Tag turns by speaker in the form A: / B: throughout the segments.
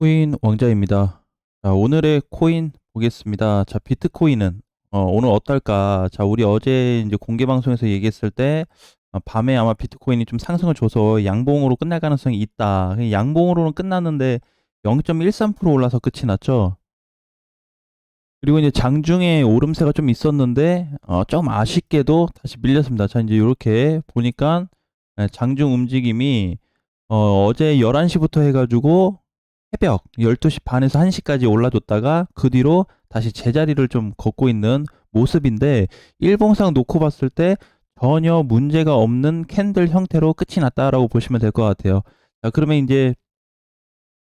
A: 코인 왕자입니다. 자, 오늘의 코인 보겠습니다. 자, 비트코인은 오늘 어떨까? 자, 우리 어제 이제 공개 방송에서 얘기했을 때 밤에 아마 비트코인이 좀 상승을 줘서 양봉으로 끝날 가능성이 있다. 그냥 양봉으로는 끝났는데 0.13% 올라서 끝이 났죠. 그리고 이제 장중에 오름세가 좀 있었는데 좀 아쉽게도 다시 밀렸습니다. 자, 이제 이렇게 보니까 장중 움직임이 어제 11시부터 해가지고 새벽 12시 반에서 1시까지 올라줬다가 그 뒤로 다시 제자리를 좀 걷고 있는 모습인데, 일봉상 놓고 봤을 때 전혀 문제가 없는 캔들 형태로 끝이 났다라고 보시면 될 것 같아요. 자, 그러면 이제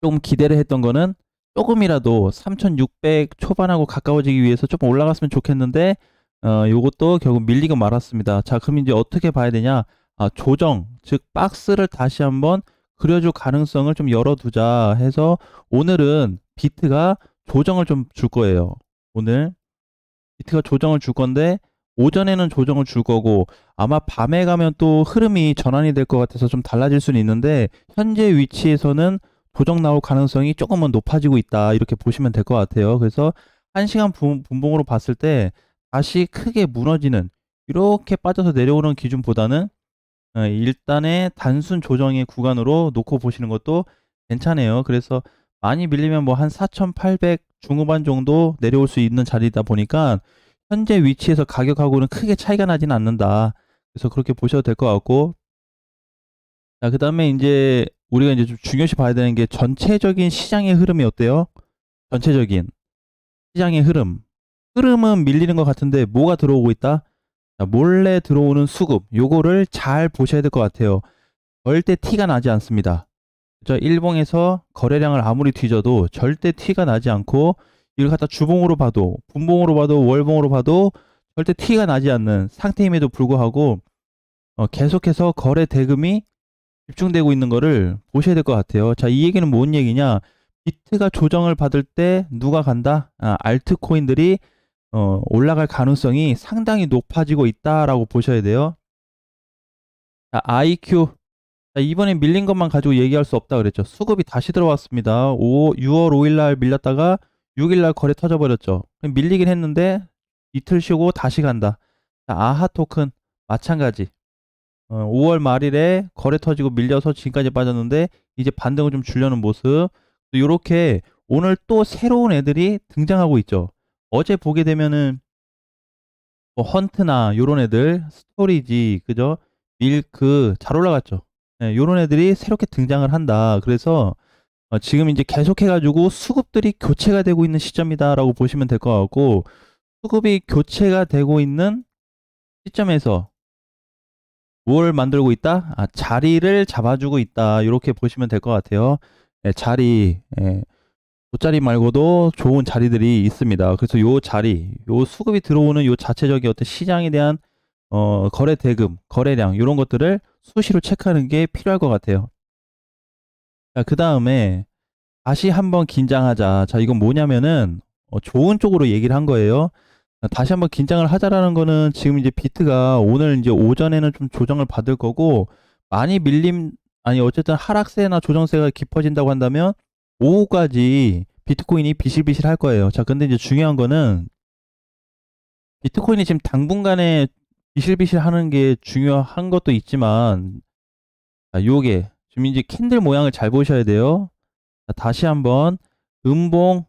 A: 좀 기대를 했던 거는 조금이라도 3600 초반하고 가까워지기 위해서 조금 올라갔으면 좋겠는데, 요것도 결국 밀리고 말았습니다. 자, 그럼 이제 어떻게 봐야 되냐? 조정, 즉 박스를 다시 한번 그려줄 가능성을 좀 열어두자 해서 오늘은 비트가 조정을 좀 줄 거예요. 오늘 비트가 조정을 줄 건데, 오전에는 조정을 줄 거고 아마 밤에 가면 또 흐름이 전환이 될 것 같아서 좀 달라질 수는 있는데, 현재 위치에서는 조정 나올 가능성이 조금은 높아지고 있다, 이렇게 보시면 될 것 같아요. 그래서 1시간 분봉으로 봤을 때 다시 크게 무너지는, 이렇게 빠져서 내려오는 기준보다는 일단의 단순 조정의 구간으로 놓고 보시는 것도 괜찮아요. 그래서 많이 밀리면 뭐 한 4,800 중후반 정도 내려올 수 있는 자리다 보니까 현재 위치에서 가격하고는 크게 차이가 나진 않는다. 그래서 그렇게 보셔도 될 것 같고, 자, 그 다음에 이제 우리가 이제 좀 중요시 봐야 되는 게 전체적인 시장의 흐름이 어때요? 전체적인 시장의 흐름은 밀리는 것 같은데 뭐가 들어오고 있다? 자, 몰래 들어오는 수급, 요거를 잘 보셔야 될 것 같아요. 절대 티가 나지 않습니다. 저 일봉에서 거래량을 아무리 뒤져도 절대 티가 나지 않고, 이걸 갖다 주봉으로 봐도 분봉으로 봐도 월봉으로 봐도 절대 티가 나지 않는 상태임에도 불구하고 계속해서 거래 대금이 집중되고 있는 거를 보셔야 될 것 같아요. 자, 이 얘기는 뭔 얘기냐? 비트가 조정을 받을 때 누가 간다? 알트코인들이 올라갈 가능성이 상당히 높아지고 있다라고 보셔야 돼요. 자, IQ. 자, 이번에 밀린 것만 가지고 얘기할 수 없다 그랬죠. 수급이 다시 들어왔습니다. 6월 5일 날 밀렸다가 6일 날 거래 터져버렸죠. 밀리긴 했는데 이틀 쉬고 다시 간다. 자, 아하 토큰 마찬가지. 5월 말일에 거래 터지고 밀려서 지금까지 빠졌는데 이제 반등을 좀 주려는 모습. 이렇게 오늘 또 새로운 애들이 등장하고 있죠. 어제 보게 되면은 뭐 헌트나 요런 애들, 스토리지, 그죠? 밀크 잘 올라갔죠. 네, 요런 애들이 새롭게 등장을 한다. 그래서 지금 이제 계속해가지고 수급들이 교체가 되고 있는 시점이다라고 보시면 될 것 같고, 수급이 교체가 되고 있는 시점에서 뭘 만들고 있다? 자리를 잡아주고 있다. 이렇게 보시면 될 것 같아요. 자리, 돗자리 말고도 좋은 자리들이 있습니다. 그래서 요 자리, 요 수급이 들어오는 요 자체적인 어떤 시장에 대한 거래 대금, 거래량, 이런 것들을 수시로 체크하는 게 필요할 것 같아요. 자, 그 다음에 다시 한번 긴장하자. 자, 이건 뭐냐면은 좋은 쪽으로 얘기를 한 거예요. 다시 한번 긴장을 하자라는 거는 지금 이제 비트가 오늘 이제 오전에는 좀 조정을 받을 거고, 많이 밀림, 아니 어쨌든 하락세나 조정세가 깊어진다고 한다면 오후까지 비트코인이 비실비실 할 거예요. 자, 근데 이제 중요한 거는 비트코인이 지금 당분간에 비실비실 하는 게 중요한 것도 있지만, 요게 지금 이제 캔들 모양을 잘 보셔야 돼요. 자, 다시 한번 음봉,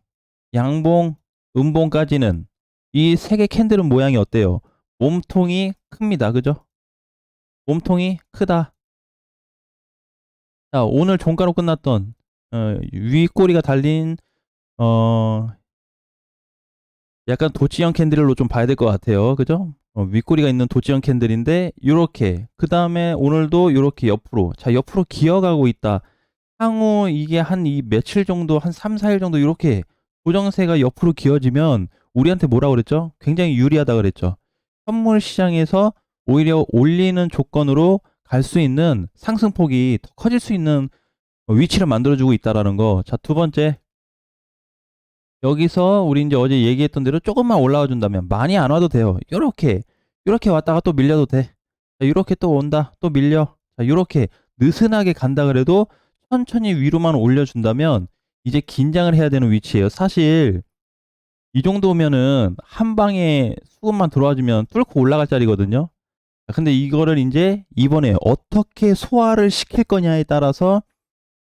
A: 양봉, 음봉까지는 이 세 개 캔들은 모양이 어때요? 몸통이 큽니다. 그죠? 몸통이 크다. 자, 오늘 종가로 끝났던 윗꼬리가 달린 어 약간 도치형 캔들로 좀 봐야 될 것 같아요. 그죠? 윗꼬리가 있는 도치형 캔들인데 요렇게, 그 다음에 오늘도 요렇게 옆으로, 자, 옆으로 기어가고 있다. 향후 이게 한 이 며칠 정도, 한 3, 4일 정도 이렇게 조정세가 옆으로 기어지면 우리한테 뭐라 그랬죠? 굉장히 유리하다 그랬죠. 선물 시장에서 오히려 올리는 조건으로 갈 수 있는 상승폭이 더 커질 수 있는 위치를 만들어주고 있다라는 거. 자, 두 번째. 여기서 우리 이제 어제 얘기했던 대로 조금만 올라와 준다면, 많이 안 와도 돼요. 요렇게 왔다가 또 밀려도 돼. 자, 요렇게 또 온다. 또 밀려. 자, 요렇게 느슨하게 간다 그래도 천천히 위로만 올려준다면 이제 긴장을 해야 되는 위치예요. 사실 이 정도면은 한 방에 수급만 들어와주면 뚫고 올라갈 자리거든요. 근데 이거를 인제 이번에 어떻게 소화를 시킬 거냐에 따라서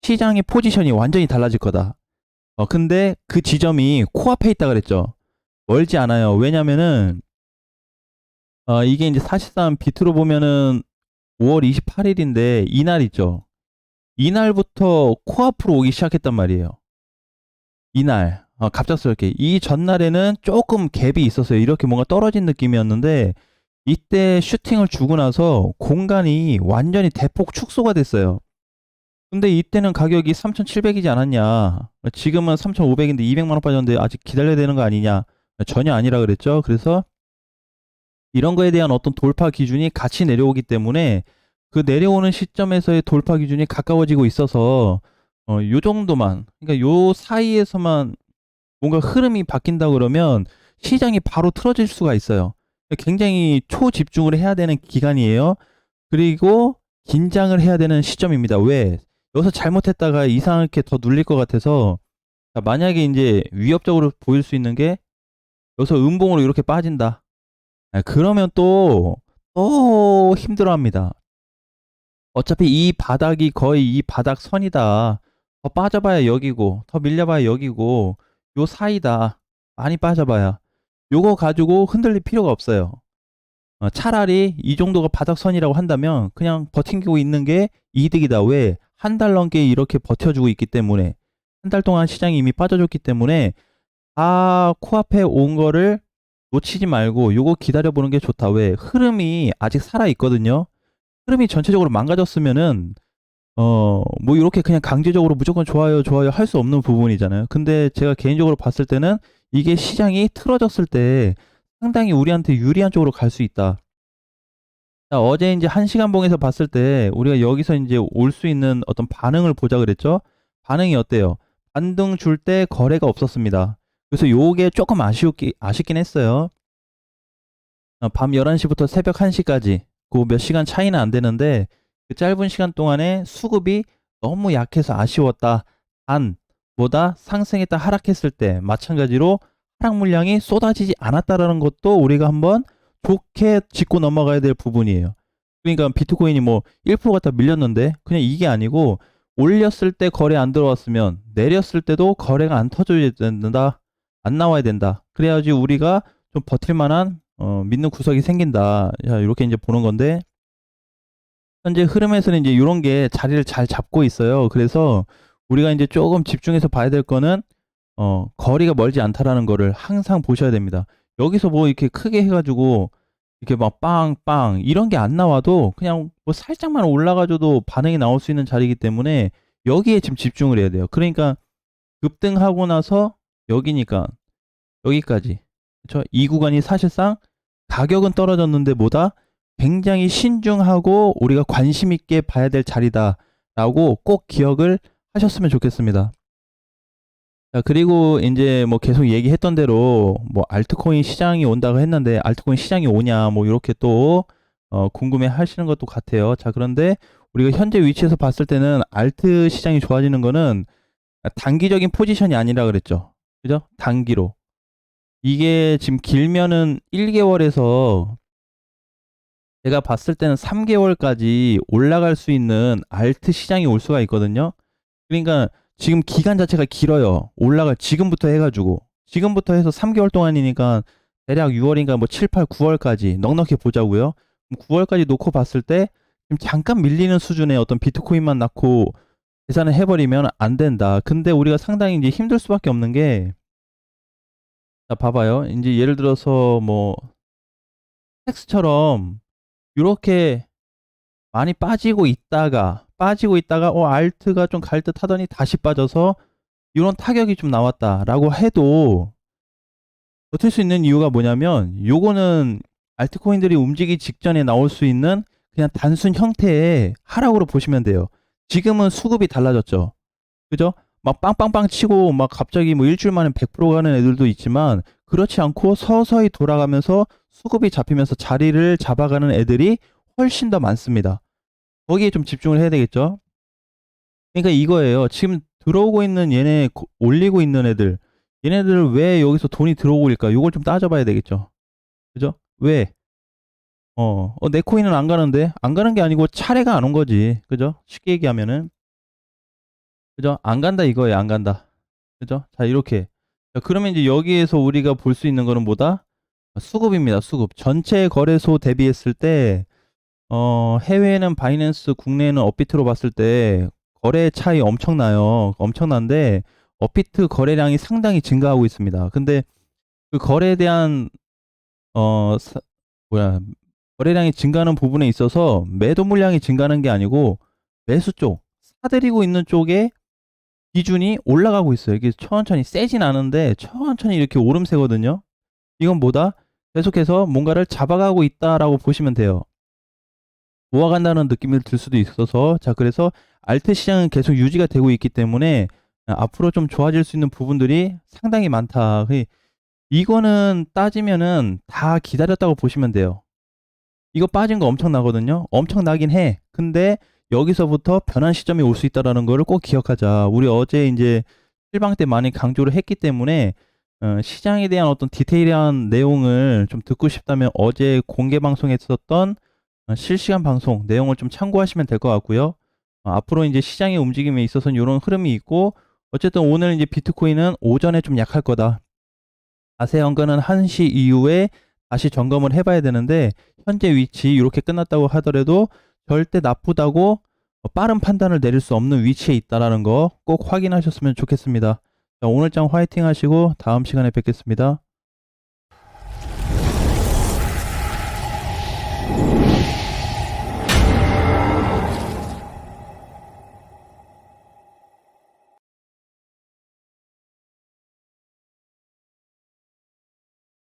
A: 시장의 포지션이 완전히 달라질 거다. 근데 그 지점이 코앞에 있다 그랬죠. 멀지 않아요. 왜냐면은 이게 인제 사실상 비트로 보면은 5월 28일인데 이날 있죠. 이날부터 코앞으로 오기 시작했단 말이에요. 이날. 갑작스럽게. 이 전날에는 쪼끔 갭이 있었어요. 이렇게 뭔가 떨어진 느낌이었는데 이때 슈팅을 주고 나서 공간이 완전히 대폭 축소가 됐어요. 근데 이때는 가격이 3,700이지 않았냐. 지금은 3,500인데 200만 원 빠졌는데 아직 기다려야 되는 거 아니냐. 전혀 아니라 그랬죠. 그래서 이런 거에 대한 어떤 돌파 기준이 같이 내려오기 때문에 그 내려오는 시점에서의 돌파 기준이 가까워지고 있어서 요 정도만, 그러니까 요 사이에서만 뭔가 흐름이 바뀐다 그러면 시장이 바로 틀어질 수가 있어요. 굉장히 초집중을 해야 되는 기간이에요. 그리고 긴장을 해야 되는 시점입니다. 왜? 여기서 잘못했다가 이상하게 더 눌릴 것 같아서, 만약에 이제 위협적으로 보일 수 있는 게 여기서 음봉으로 이렇게 빠진다. 그러면 또 힘들어합니다. 어차피 이 바닥이 거의 이 바닥 선이다. 더 빠져봐야 여기고, 더 밀려봐야 여기고, 요 사이다. 많이 빠져봐야. 요거 가지고 흔들릴 필요가 없어요. 차라리 이 정도가 바닥선이라고 한다면 그냥 버티고 있는 게 이득이다. 왜? 한 달 넘게 이렇게 버텨주고 있기 때문에. 한 달 동안 시장이 이미 빠져줬기 때문에 코앞에 온 거를 놓치지 말고 요거 기다려보는 게 좋다. 왜? 흐름이 아직 살아있거든요. 흐름이 전체적으로 망가졌으면은 뭐 이렇게 그냥 강제적으로 무조건 좋아요, 좋아요 할 수 없는 부분이잖아요. 근데 제가 개인적으로 봤을 때는 이게 시장이 틀어졌을 때 상당히 우리한테 유리한 쪽으로 갈 수 있다. 자, 어제 이제 1시간 봉에서 봤을 때 우리가 여기서 이제 올 수 있는 어떤 반응을 보자 그랬죠? 반응이 어때요? 반등 줄 때 거래가 없었습니다. 그래서 요게 조금 아쉽긴 했어요. 밤 11시부터 새벽 1시까지 그 몇 시간 차이는 안 되는데 그 짧은 시간 동안에 수급이 너무 약해서 아쉬웠다. 보다 상승했다 하락했을 때 마찬가지로 하락 물량이 쏟아지지 않았다라는 것도 우리가 한번 좋게 짚고 넘어가야 될 부분이에요. 그러니까 비트코인이 뭐 1% 갖다 밀렸는데 그냥 이게 아니고 올렸을 때 거래 안 들어왔으면 내렸을 때도 거래가 안 터져야 된다. 안 나와야 된다. 그래야지 우리가 좀 버틸 만한 믿는 구석이 생긴다. 자, 이렇게 이제 보는 건데 현재 흐름에서는 이제 이런 게 자리를 잘 잡고 있어요. 그래서 우리가 이제 조금 집중해서 봐야 될 거는 거리가 멀지 않다라는 거를 항상 보셔야 됩니다. 여기서 뭐 이렇게 크게 해가지고 이렇게 막 빵빵 이런 게 안 나와도 그냥 뭐 살짝만 올라가줘도 반응이 나올 수 있는 자리이기 때문에 여기에 지금 집중을 해야 돼요. 그러니까 급등하고 나서 여기니까 여기까지. 그렇죠? 이 구간이 사실상 가격은 떨어졌는데 뭐다? 굉장히 신중하고 우리가 관심 있게 봐야 될 자리다라고 꼭 기억을 하셨으면 좋겠습니다. 자, 그리고 이제 뭐 계속 얘기했던 대로 뭐 알트코인 시장이 온다고 했는데 알트코인 시장이 오냐 뭐 이렇게 또 궁금해 하시는 것도 같아요. 자, 그런데 우리가 현재 위치에서 봤을 때는 알트 시장이 좋아지는 거는 단기적인 포지션이 아니라 그랬죠. 그죠? 단기로. 이게 지금 길면은 1개월에서 제가 봤을 때는 3개월까지 올라갈 수 있는 알트 시장이 올 수가 있거든요. 그러니까 지금 기간 자체가 길어요. 올라갈 지금부터 해가지고 지금부터 해서 3개월 동안이니까 대략 6월인가 뭐 7, 8, 9월까지 넉넉히 보자고요. 9월까지 놓고 봤을 때 지금 잠깐 밀리는 수준의 어떤 비트코인만 낳고 계산을 해버리면 안 된다. 근데 우리가 상당히 이제 힘들 수밖에 없는 게, 자, 봐봐요. 이제 예를 들어서 뭐 텍스처럼 이렇게 많이 빠지고 있다가 알트가 좀 갈 듯 하더니 다시 빠져서 이런 타격이 좀 나왔다라고 해도 버틸 수 있는 이유가 뭐냐면 요거는 알트코인들이 움직이기 직전에 나올 수 있는 그냥 단순 형태의 하락으로 보시면 돼요. 지금은 수급이 달라졌죠. 그죠? 막 빵빵빵 치고 막 갑자기 뭐 일주일 만에 100% 가는 애들도 있지만 그렇지 않고 서서히 돌아가면서 수급이 잡히면서 자리를 잡아가는 애들이 훨씬 더 많습니다. 거기에 좀 집중을 해야 되겠죠. 그러니까 이거예요. 지금 들어오고 있는 얘네 올리고 있는 애들, 얘네들 왜 여기서 돈이 들어오고 일까? 요걸 좀 따져봐야 되겠죠. 그죠? 왜? 내 코인은 안 가는데? 안 가는 게 아니고 차례가 안 온 거지. 그죠? 쉽게 얘기하면은. 그죠? 안 간다 이거예요. 안 간다. 그죠? 자, 이렇게. 자, 그러면 이제 여기에서 우리가 볼 수 있는 거는 뭐다? 수급입니다. 수급. 전체 거래소 대비했을 때, 해외에는 바이낸스, 국내에는 업비트로 봤을 때 거래 차이 엄청나요. 엄청난데, 업비트 거래량이 상당히 증가하고 있습니다. 근데 그 거래에 대한, 어, 뭐야, 거래량이 증가하는 부분에 있어서 매도 물량이 증가하는 게 아니고 매수 쪽, 사들이고 있는 쪽에 기준이 올라가고 있어요. 이게 천천히 세진 않은데 천천히 이렇게 오름세거든요. 이건 뭐다? 계속해서 뭔가를 잡아가고 있다라고 보시면 돼요. 모아간다는 느낌이 들 수도 있어서, 자, 그래서 알트 시장은 계속 유지가 되고 있기 때문에 앞으로 좀 좋아질 수 있는 부분들이 상당히 많다. 이거는 따지면은 다 기다렸다고 보시면 돼요. 이거 빠진 거 엄청나거든요. 엄청나긴 해. 근데 여기서부터 변한 시점이 올 수 있다라는 거를 꼭 기억하자. 우리 어제 이제 실방 때 많이 강조를 했기 때문에 시장에 대한 어떤 디테일한 내용을 좀 듣고 싶다면 어제 공개 방송에 있었던 실시간 방송 내용을 좀 참고하시면 될 것 같고요. 앞으로 이제 시장의 움직임에 있어서는 이런 흐름이 있고, 어쨌든 오늘 이제 비트코인은 오전에 좀 약할 거다. 자세 연관은 1시 이후에 다시 점검을 해봐야 되는데, 현재 위치 이렇게 끝났다고 하더라도 절대 나쁘다고 빠른 판단을 내릴 수 없는 위치에 있다라는 거 꼭 확인하셨으면 좋겠습니다. 자, 오늘장 화이팅 하시고 다음 시간에 뵙겠습니다.